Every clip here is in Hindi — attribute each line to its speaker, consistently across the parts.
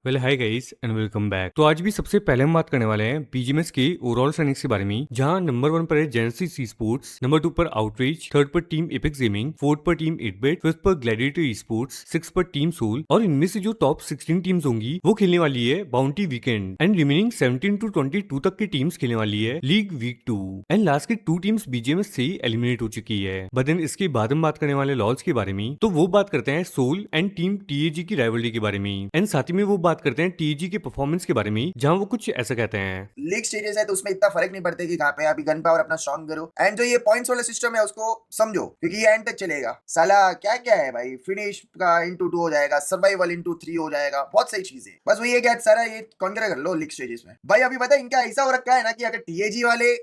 Speaker 1: Well hi guys and welcome back. तो आज भी सबसे पहले हम बात करने वाले हैं बीजीएमएस के ओवरऑल स्टैंडिंग्स के बारे में, जहां नंबर 1 पर है जेनेसिस ई स्पोर्ट्स, नंबर 2 पर आउटरीच, थर्ड पर टीम एपेक्स गेमिंग, फोर्थ पर टीम 8बिट, फिफ्थ पर ग्लैडिएटर ई स्पोर्ट्स, सिक्स पर टीम सोल। और इनमें से जो टॉप 16 टीम्स होंगी वो खेलने वाली है bounty weekend and remaining 17 to 22 तक की टीम्स खेलने वाली है लीग वीक 2 एंड लास्ट की 2 टीम्स बीजीएमएस से एलिमिनेट हो चुकी है। बट देन इसके बाद हम बात करने वाले लॉल्स के बारे में, तो वो बात करते हैं सोल एंड टीम टीएजी की राइवलरी के बारे में एंड साथ ही में वो बात करते हैं टीएजी के परफॉर्मेंस के बारे में, जहां वो कुछ ऐसा कहते हैं।
Speaker 2: लीग स्टेजेस है तो उसमें इतना फर्क नहीं पड़ता कि कहाँ पे अभी गन पावर अपना स्ट्रॉन्ग करो, एंड जो ये पॉइंट्स वाला सिस्टम है उसको समझो क्योंकि ये एंड तक चलेगा। साला क्या क्या है भाई, फिनिश का into 2 हो जाएगा, सर्वाइवल into 3 हो जाएगा, बहुत सही चीजें। बस वही है कि आज सारा ये कॉन्कर कर लो लीग स्टेजेस में। भाई अभी पता है इनका ऐसा हो रखा है ना कि अगर टीएजी वाले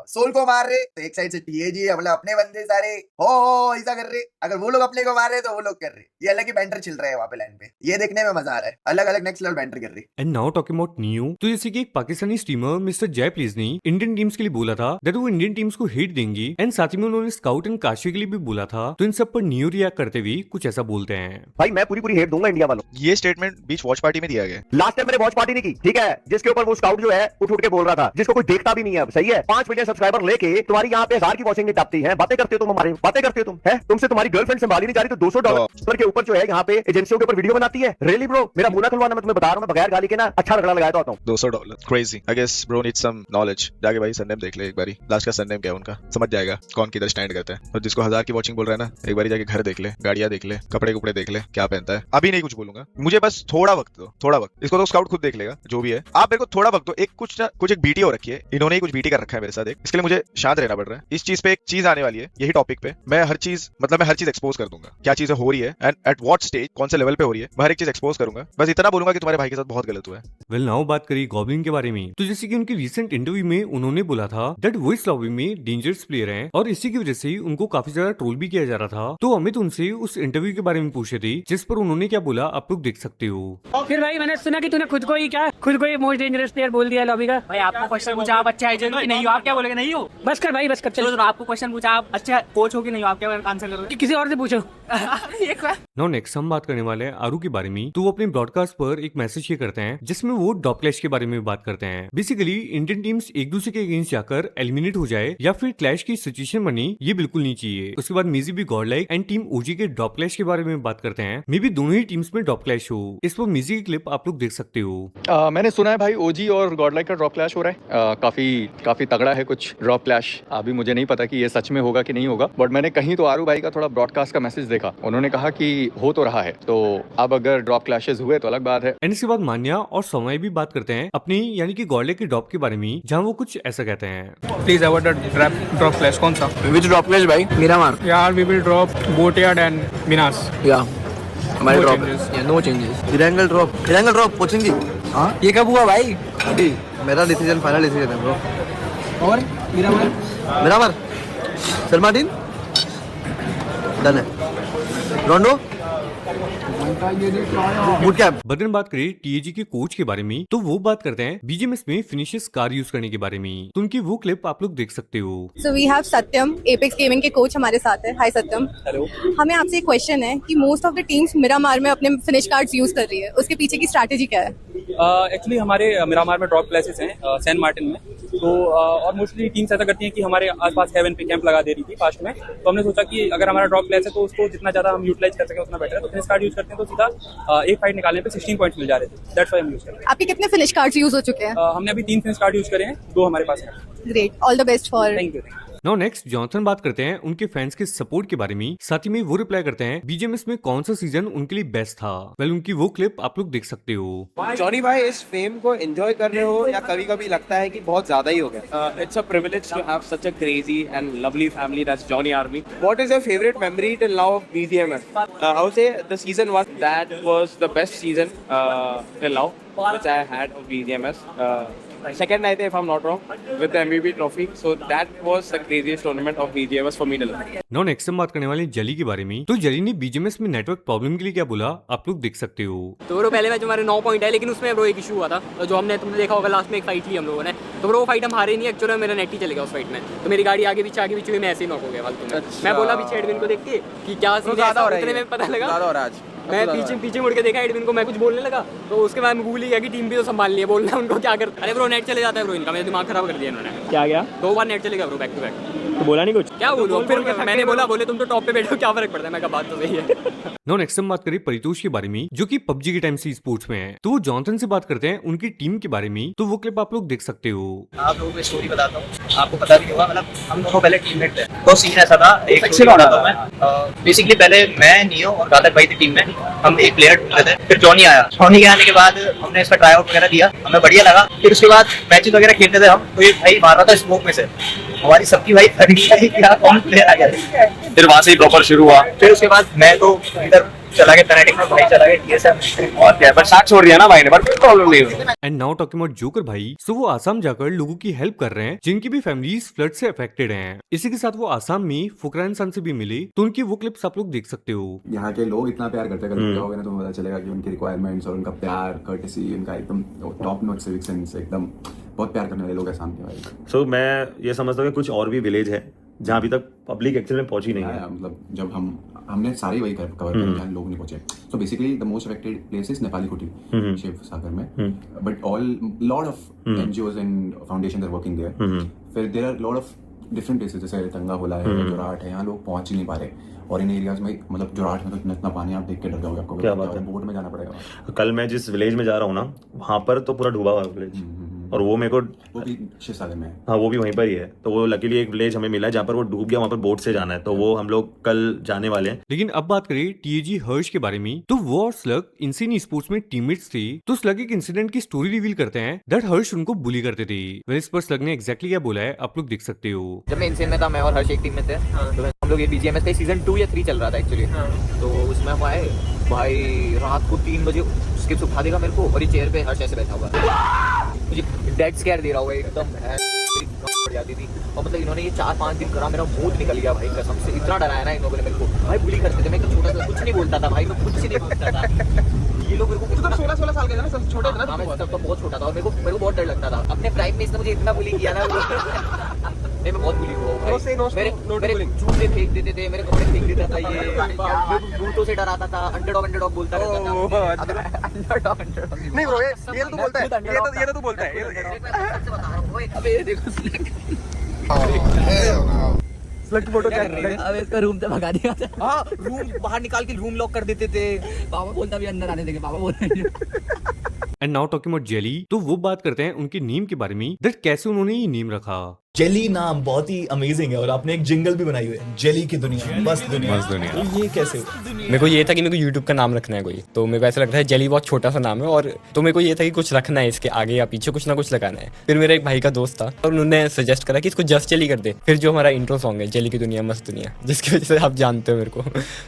Speaker 2: सोल को मार रहे तो एक साइड से टीएजी मतलब अपने बंदे सारे हो ऐसा कर रहे, अगर वो लोग अपने को मार रहे तो वो लोग कर रहे। ये अलग ही बैंटर चल रहा है वहाँ पे लाइन पे, ये देखने में मजा आ रहा है, अलग अलग नेक्स्ट लेवल बैंटर कर रही।
Speaker 1: And now talking about new, तो जैसे कि एक पाकिस्तानी स्ट्रीमर मिस्टर जय प्लीज ने इंडियन टीम्स के लिए बोला था दैट वो इंडियन टीम्स को हिट देंगी एंड साथ ही में उन्होंने स्काउट एंड काशी के लिए भी बोला था। तो इन सब पर न्यू रिएक्ट करते हुए कुछ ऐसा बोलते हैं।
Speaker 3: भाई मैं पूरी हेट दूंगा इंडिया वालों।
Speaker 4: ये स्टेटमेंट बीच वॉच पार्टी में दिया गया।
Speaker 3: लास्ट टाइम मैंने वॉच पार्टी नहीं की, ठीक है, जिसके ऊपर वो स्काउट जो है उठ के बोल रहा था, जिसको कोई देखता भी नहीं है। अब सही है, 5 मिलियन सब्सक्राइबर लेके तुम्हारी यहाँ पे 1000 की वॉचिंग नहीं टपती है, बातें करते हो तुम, हमारे बातें करते हो तुम, है तुमसे तुम्हारी गर्लफ्रेंड संभाली नहीं जा रही तो $200 के ऊपर जो है यहाँ पे एजेंसियों के ऊपर वीडियो बनाती है। रियली ब्रो, मेरा मुंह ना खुलवाना, मैं तुम्हें बता रहा हूँ, मैं बगैर गाली के ना अच्छा रगड़ा लगाया तो आता हूँ।
Speaker 4: $200 crazy. I guess bro need some knowledge. जाके भाई सरनेम देख ले एक बारी, लास्ट का सरनेम क्या है उनका, समझ जाएगा कौन किधर स्टैंड करता है। और जिसको 1000 की वॉचिंग बोल रहा है ना, एक बारी जाके घर देख ले, गाड़ियां देख ले, कपड़े कुपड़े देख ले, क्या पहनता है। अभी नहीं कुछ बोलूंगा, मुझे बस थोड़ा वक्त दो, थोड़ा वक्त। इसको तो स्काउट खुद देख लेगा जो भी है, आप मेरे को थोड़ा वक्त दो। एक कुछ एक बीटी हो रखी है, इन्होंने ही कुछ बीटी कर रखा है मेरे साथ एक, इसके लिए मुझे शांत रहना पड़ रहा है। इस चीज पे एक चीज आने वाली है, यही टॉपिक पे मैं हर चीज एक्सपोज कर दूंगा, क्या चीजें हो रही है एंड एट व्हाट स्टेज, कौन से लेवल पे हो रही है, मैं हर एक चीज एक्सपोज करूंगा। बस इतना बोलूंगा कि तुम्हारे भाई के साथ बहुत गलत हुआ है।
Speaker 1: वेल नाउ बात करी गॉब्लिन के बारे में, तो जैसे कि उनकी रिसेंट इंटरव्यू में उन्होंने बोला था दैट वो इस लॉबी में डेंजरस प्लेयर हैं और इसी की वजह से उनको काफी ज्यादा ट्रोल भी किया जा रहा था। तो अमित उनसे उस इंटरव्यू के बारे में पूछे थे, जिस पर उन्होंने क्या बोला आप लोग देख सकते हो।
Speaker 5: फिर भाई मैंने सुना कि तूने खुद को ही मोस्ट डेंजरस प्लेयर बोल दिया लॉबी का।
Speaker 6: भाई आपको क्वेश्चन पूछा, आप अच्छा एजेंट हो कि नहीं हो, आप क्या बोलोगे? नहीं हो।
Speaker 5: बस कर भाई, बस कर,
Speaker 6: चलो
Speaker 5: चलो।
Speaker 6: आपको क्वेश्चन पूछा, आप अच्छा कोच हो कि नहीं हो, आप क्या आंसर करोगे?
Speaker 5: किसी और से पूछो।
Speaker 1: नाउ नेक्स्ट हम बात करने वाले हैं आरू के बारे में। तो वो अपने ब्रॉडकास्ट पर एक मैसेज शेयर करते हैं जिसमें वो डॉप क्लैश के बारे में बात करते हैं। बेसिकली इंडियन टीम्स एक दूसरे के अगेंस्ट जाकर एलिमिनेट हो जाए या फिर क्लैश की सिचुएशन बनी, ये बिल्कुल नहीं चाहिए। उसके बाद मेजी भी गॉडलाइक एंड टीम ओजी के डॉप क्लैश के बारे में बात करते हैं। मे बी दोनों ही टीम्स में डॉप क्लैश हो। इस पर मेजी की क्लिप आप लोग देख सकते हो।
Speaker 7: मैंने सुना है भाई ओजी और गॉडलाइक का ड्रॉप क्लैश हो रहा है, काफी तगड़ा है कुछ ड्रॉप क्लैश। अभी मुझे नहीं पता कि ये सच में होगा कि नहीं होगा, बट मैंने कहीं तो आरू भाई का थोड़ा ब्रॉडकास्ट का मैसेज देखा, उन्होंने कहा कि हो तो रहा है। तो अब अगर ड्रॉप क्लैशेस हुए तो अलग बात है।
Speaker 1: एंड इसके बाद मान्या और समय भी बात करते हैं अपनी यानी कि गॉडलाइक के ड्रॉप के बारे में, जहाँ वो कुछ ऐसा कहते हैं।
Speaker 8: Please avoid drop flash. कौन सा?
Speaker 9: Which drop flash भाई? मिरामार।
Speaker 8: यार we will drop boatyard and Minas.
Speaker 9: या हमारे
Speaker 8: No
Speaker 9: ड्रॉप
Speaker 8: changes.
Speaker 9: या नो चेंजेस। इरेंगल ड्रॉप कोचिंग जी। हाँ ये कब हुआ भाई? अभी मेरा डिसीजन फाइनल डिसीजन है ब्रो।
Speaker 8: और
Speaker 9: मिरामार सलमादीन डन है। Rondo boot camp.
Speaker 1: बदन बात करें टीएजी के कोच के बारे में, तो वो बात करते हैं बीजीएमएस में फिनिशेस कार यूज करने के बारे में। तो उनकी वो क्लिप आप लोग देख सकते हो।
Speaker 10: So we have Satyam, Apex gaming के कोच हमारे साथ है। हाय सत्यम।
Speaker 8: हेलो।
Speaker 10: हमें आपसे एक क्वेश्चन है कि most of the teams Miramar में अपने फिनिश कार्ड्स यूज कर रही है, उसके पीछे की स्ट्रैटेजी क्या है?
Speaker 8: एक्चुअली हमारे मिरामार में ड्रॉप क्लासेस हैं सैन मार्टिन में, तो और मोस्टली टीम्स ऐसा करती हैं कि हमारे आसपास हेवन पे कैंप लगा दे रही थी पास्ट में। तो हमने सोचा कि अगर हमारा ड्रॉप क्लास है तो उसको जितना ज्यादा हम यूटिलाइज कर सकें उतना बेटर है। तो फिनिश कार्ड यूज करते हैं तो सीधा एक फाइट निकालने पे 16 पॉइंट्स मिल जा रहे थे। दैट्स व्हाई हम यूज कर रहे हैं।
Speaker 10: आपके कितने फिनिश कार्ड्स यूज हो चुके हैं?
Speaker 8: हमने अभी 3 फिनिश कार्ड यूज करे हैं, 2 हमारे पास हैं।
Speaker 10: Great, all the best for.
Speaker 8: Thank you.
Speaker 1: Now next Johnson बात करते हैं उनके फैंस के सपोर्ट के बारे में। साथ ही में वो रिप्लाई करते हैं बीजीएमएस में कौन सा सीजन उनके लिए बेस्ट था। वेल उनकी वो क्लिप आप लोग देख सकते हो।
Speaker 11: जॉनी भाई इस फेम को एंजॉय कर रहे हो या कभी कभी लगता है कि बहुत ज्यादा ही हो गया? It's a privilege to have such a crazy and lovely family that's Johnny army. What is your favourite memory till now of BGMS? How say the season was the best season till now which I had of BGMS. Second night, if I'm not wrong, with the MVP trophy. So that was the craziest tournament of BGMS for me till now.
Speaker 1: Now next हम बात करने वाले जली के बारे में। तो जली ने बीजीएमएस में नेटवर्क प्रॉब्लम के लिए क्या बोला आप लोग देख सकते हो।
Speaker 6: तो ब्रो पहले मैच हमारे 9 पॉइंट है, लेकिन उसमें ब्रो एक इशू हुआ था जो तुमने देखा होगा, लास्ट में एक फाइट ली हम लोगों ने। तो ब्रो वो फाइट हम हारे नहीं, एक्चुअली मेरा नेट ही चलेगा उस फाइट में। तो मेरी गाड़ी आगे पीछे हुई, मैं ऐसे ही नॉक हो गया फालतू में। मैं बोला पीछे एडविन को देख के कि क्या सीन है, उतने में पता लगा मैं पीछे मुड़ के देखा एडमिन को, मैं कुछ बोलने लगा तो उसके बाद मैं भूल ही गया कि टीम भी तो संभालनी है, बोलना उनको क्या कर। अरे ब्रो नेट चले जाता है ब्रो इनका, मेरा दिमाग खराब कर दिया इन्होंने।
Speaker 8: क्या गया?
Speaker 6: 2 बार नेट चलेगा ब्रो बैक टू बैक।
Speaker 8: तो बोला नहीं कुछ?
Speaker 6: क्या बोलूं फिर मैंने बोला बोले तुम तो टॉप पे बैठो, क्या फर्क पड़ता है, मैं कहा बात तो सही है।
Speaker 1: नाउ नेक्स्ट हम बात करें परितोष के बारे में, जो कि पबजी के टाइम से स्पोर्ट्स में है। तो वो जॉनसन से बात करते हैं उनकी टीम के बारे में, तो वो क्लिप आप लोग देख सकते हो।
Speaker 12: आप लोगों को स्टोरी बताता हूँ, आपको पता भी होगा, मतलब हम दोनों पहले टीममेट थे। तो सीन ऐसा था, एक स्टोरी बताता हूँ मैं। बेसिकली पहले मैं, नियो और घातक भाई थी टीम में, हम एक प्लेयर ढूंढते थे। फिर जॉनी आया, जॉनी के आने के बाद हमने इसका ट्राई आउट वगैरह दिया, हमें बढ़िया लगा। फिर उसके बाद मैचेस वगैरह खेलते थे हम, तो एक भाई मार रहा था स्मोक में से, हमारी सबकी भाई फटी है क्या कौन प्लेयर आ गया। फिर वहां से ही प्रॉपर शुरू हुआ। फिर उसके बाद मैं तो इधर चला गया फैनेटिक में, भाई चला गया टीएसएम और क्या, बट साथ छोड़ दिया ना भाई ने, बट प्रॉब्लम नहीं हुई।
Speaker 1: And now talking about joker भाई, सो वो आसाम जाकर लोगों की हेल्प कर रहे हैं जिनकी भी फैमिलीज फ्लड से अफेक्टेड हैं। इसी के साथ वो आसाम में फुकरा इंसान से भी मिले, तो उनकी वो क्लिप्स आप लोग देख सकते हो।
Speaker 13: यहाँ के लोग इतना प्यार करते हैं, कल जाओगे ना तो पता चलेगा कि उनकी रिक्वायरमेंट्स और उनका प्यार, कर्टेसी, उनका एकदम टॉप नॉच सिविक सेंस, एकदम बहुत प्यार करने वाले लोग आसाम के भाई।
Speaker 14: सो मैं ये समझता हूँ कि कुछ और भी विलेज है जहाँ अभी तक पब्लिक एक्चुअली में पहुंची नहीं है।
Speaker 13: मतलब जब हमने सारे वही कवर किए जहाँ लोग नहीं पहुंचे। So basically the most affected place is Nepali Kuti, Sivasagar में, but lot of NGOs and foundations are working there. फिर there are lot of different places, जैसे टंगा होला है, जोराट है, यहाँ लोग पहुंच ही नहीं पा रहे। और इन एरियाज में मतलब जोराट में तो इतना पानी आप देख के डर जाओगे, आपको
Speaker 14: क्या बात है,
Speaker 13: बोट में जाना पड़ेगा।
Speaker 14: कल मैं जिस विलेज में जा रहा हूँ ना, वहाँ पर तो पूरा डूबा हुआ विलेज, और वो मेरे को,
Speaker 13: वो भी शिव सागर में है।
Speaker 14: हाँ वो भी वहीं पर ही है। तो वो लकीली एक विलेज हमें मिला है जहाँ पर वो डूब गया, वहाँ पर बोट से जाना है, तो वो हम लोग कल जाने वाले हैं।
Speaker 1: लेकिन अब बात करें टीएजी हर्ष के बारे में, तो वो और स्लग इनसेन स्पोर्ट्स में टीममेट्स थे। तो स्लग एक इंसिडेंट की स्टोरी रिवील करते हैं दैट हर्ष उनको बुली करते थे। वह इस पर स्लग ने एग्जैक्टली क्या बोला है आप लोग देख सकते हो।
Speaker 12: जब मैं इनसेन में था, मैं और हर्ष एक टीम में थे, तो हम लोग ये बीजीएमएस का सीजन 2 या 3 चल रहा था एक्चुअली। तो उसमें हम आए, भाई रात को 3 बजे स्किप्स उठा देगा मेरे को, और ये चेयर पे हर्ष ऐसे बैठा हुआ है, मुझे डेड स्केयर दे रहा होगा एकदम, पड़ जाती थी। और मतलब इन्होंने ये 4-5 दिन करा, मेरा मूड निकल गया भाई कसम से, इतना डराया ना इन लोगों ने मेरे को। भाई बुली करते थे, मैं एकदम छोटा सा कुछ नहीं बोलता था भाई, मैं कुछ नहीं बोलता था। ये लोग मेरे को 16 साल के थे ना, सब छोटे थे ना, मैं तब तो बहुत छोटा था, और मेरे को बहुत डर लगता था। अपने प्राइम में इसने मुझे इतना बुली किया ना, नहीं मैं बहुत बुली हुआ। मेरे जूते फेंक देते थे, मेरे कपड़े फेंक देता था, ये जूतों से डराता था, अंडरडॉग बोलता रहता था। अंडरडॉग नहीं ब्रो, ये तो बोलता है, ये तो बोलता है। अबे ये देखो स्लग फोटो क्या कर रहे हैं। अब इसका रूम से भगा दिया। हाँ रूम बाहर निकाल के रूम लॉक कर देते थे। बाबा बोलता भी अंदर आने देंगे, बाबा बोल रहे हैं।
Speaker 1: And now talking about jelly, तो वो बात करते हैं उनके नेम के बारे में, दैट कैसे उन्होंने ये नेम रखा।
Speaker 15: जेली नाम बहुत ही अमेजिंग है, और आपने एक जिंगल भी बनाई हुई है, जेली की दुनिया, मस्त दुनिया। तो ये कैसे हुआ?
Speaker 6: मेरे को ये था कि मेरे को यूट्यूब का नाम रखना है कोई, तो मेरे को ऐसा लगता है जेली बहुत छोटा सा नाम है, और तो मेरे को ये था कि कुछ रखना है इसके आगे या पीछे, कुछ ना कुछ लगाना है। फिर मेरा एक भाई का दोस्त था, और उन्होंने सजेस्ट करा कि इसको जस्ट जेली कर दे। फिर जो हमारा इंट्रो सॉन्ग है जेली की दुनिया मस्त दुनिया, जिसकी वजह से आप जानते हो मेरे को,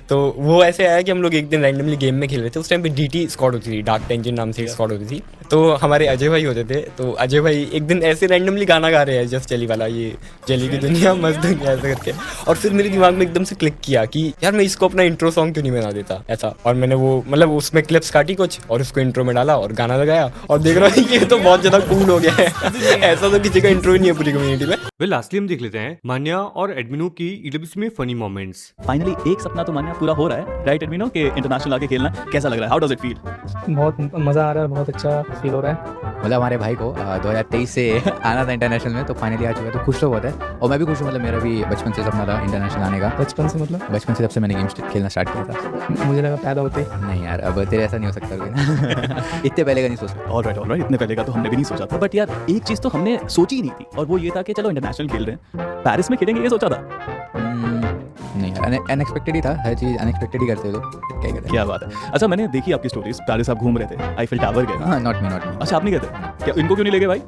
Speaker 6: तो वो ऐसे आया कि हम लोग एक दिन रैंडमली गेम में खेल रहे थे। उस टाइम पे DT स्क्वाड होती थी, डार्क टेंजन नाम से स्क्वाड होती थी। तो हमारे अजय भाई होते थे, तो अजय भाई एक दिन ऐसे रैंडमली गाना गा रहे हैं जस्ट जेली वाला, ये जेली की दुनिया मस्त दुनिया ऐसा करके, और फिर मेरे दिमाग में एकदम से क्लिक किया कि यार मैं इसको अपना इंट्रो सॉन्ग क्यों नहीं बना देता ऐसा। और मैंने वो मतलब उसमें क्लिप्स काटी कुछ, और उसको इंट्रो में डाला और गाना लगाया, और देख रहा हूँ ये तो बहुत ज्यादा कूल हो गया है। ऐसा तो किसी का इंट्रो ही नहीं है पूरी कम्युनिटी में।
Speaker 1: वे लास्टली हम देख लेते हैं मान्या और एडमिनो की EWC में फनी मोमेंट्स।
Speaker 16: फाइनली एक सपना तो मान्या पूरा हो रहा है, राइट एडमिनो, के इंटरनेशनल आके खेलना कैसा लग रहा है? How does it feel?
Speaker 17: बहुत मजा आ रहा है, बहुत अच्छा फील हो रहा है।
Speaker 18: मतलब हमारे भाई को 2023 से आना था इंटरनेशनल में, तो फाइनली आ चुका है, तो खुश तो बहुत है। और मैं भी खुश हूँ, मतलब मेरा भी बचपन से सपना था इंटरनेशनल आने का।
Speaker 17: बचपन से मतलब?
Speaker 18: बचपन से जब से मैंने गेम खेलना स्टार्ट किया था।
Speaker 17: मुझे लगा पैदा होते।
Speaker 18: नहीं यार, अब तेरे ऐसा नहीं हो सकता ना। इतने पहले का नहीं सोचा।
Speaker 16: ऑलराइट, इतने पहले का तो हमने भी नहीं सोचा था, बट यार एक चीज़ तो हमने सोची ही नहीं थी, और वो ये था कि चलो इंटरनेशनल खेल रहे हैं, पेरिस में खेलेंगे, ये सोचा था।
Speaker 18: नहीं यार, अनएक्सपेक्टेड ही था, हर चीज़ अनएक्सपेक्टेड ही करते हो लोग, क्या कहते हैं।
Speaker 16: क्या बात है। अच्छा मैंने देखी आपकी स्टोरीज, पेरिस आप घूम रहे थे, आईफिल टावर गए।
Speaker 18: हाँ, नॉट मी।
Speaker 16: अच्छा आप नहीं गए थे क्या? इनको क्यों नहीं ले गए भाई?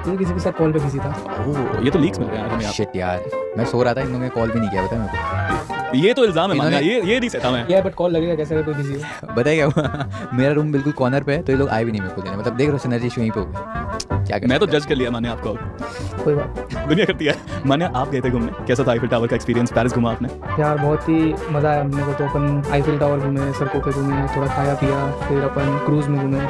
Speaker 17: ये किसी के साथ कॉल पे किसी था।
Speaker 16: ओह, ये तो लीक्स मिल रहे हैं हमें।
Speaker 18: शिट यार, मैं सो रहा था, इन्होंने कॉल भी नहीं किया, बताया मेरे को।
Speaker 16: ये तो इल्जाम है मान्या, ये नहीं सहता मैं।
Speaker 17: क्या बट कॉल लगेगा कैसे अगर कोई बिजी हो?
Speaker 18: बताया क्या हुआ, मेरा रूम बिल्कुल कॉर्नर पे है, तो ये लोग आए भी नहीं मेरे को लेने। मतलब देख रहे हो सिनर्जी इशू यहीं पे हो गया। क्या
Speaker 16: मैं तो जज कर लिया मान्या आपको।
Speaker 17: कोई बात,
Speaker 16: दुनिया करती है। मान्या आप गए थे घूमने, कैसा था आईफिल टावर का एक्सपीरियंस? पेरिस घुमा आपने?
Speaker 17: यार बहुत ही मज़ा आया हमने को। तो अपन आईफिल टावर घूमे, सड़कों पे घूमे, थोड़ा खाया पिया, फिर अपन क्रूज़ में घूमे।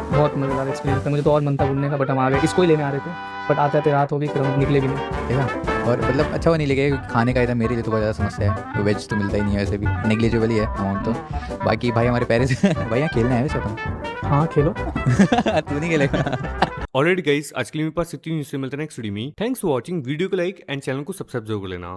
Speaker 17: बहुत मज़ेदार एक्सपीरियंस था। मुझे तो और मन था घूमने का, बट हम आ गए, इसको ही लेने आ रहे थे। बट आते आते रात हो गई फिर हम निकले भी नहीं।
Speaker 18: ठीक है, और मतलब अच्छा वो नहीं लगे क्योंकि खाने का इधर मेरे लिए तो बहुत ज़्यादा समस्या है, तो वेज तो मिलता ही नहीं है, वैसे भी नेग्लिजिबल ही है अमाउंट तो। बाकी भाई हमारे पेरेंट्स भाई यहाँ खेलना है वैसे तो।
Speaker 17: हाँ खेलो।
Speaker 18: तू नहीं खेलेगा।
Speaker 1: ऑलराइट गाइस, आज के लिए मेरे पास इतनी न्यूज़ से मिलते हैं नेक्स्ट वीडियो में। थैंक्स फॉर वॉचिंग, वीडियो को लाइक एंड चैनल को सब्सक्राइब जरूर कर लेना।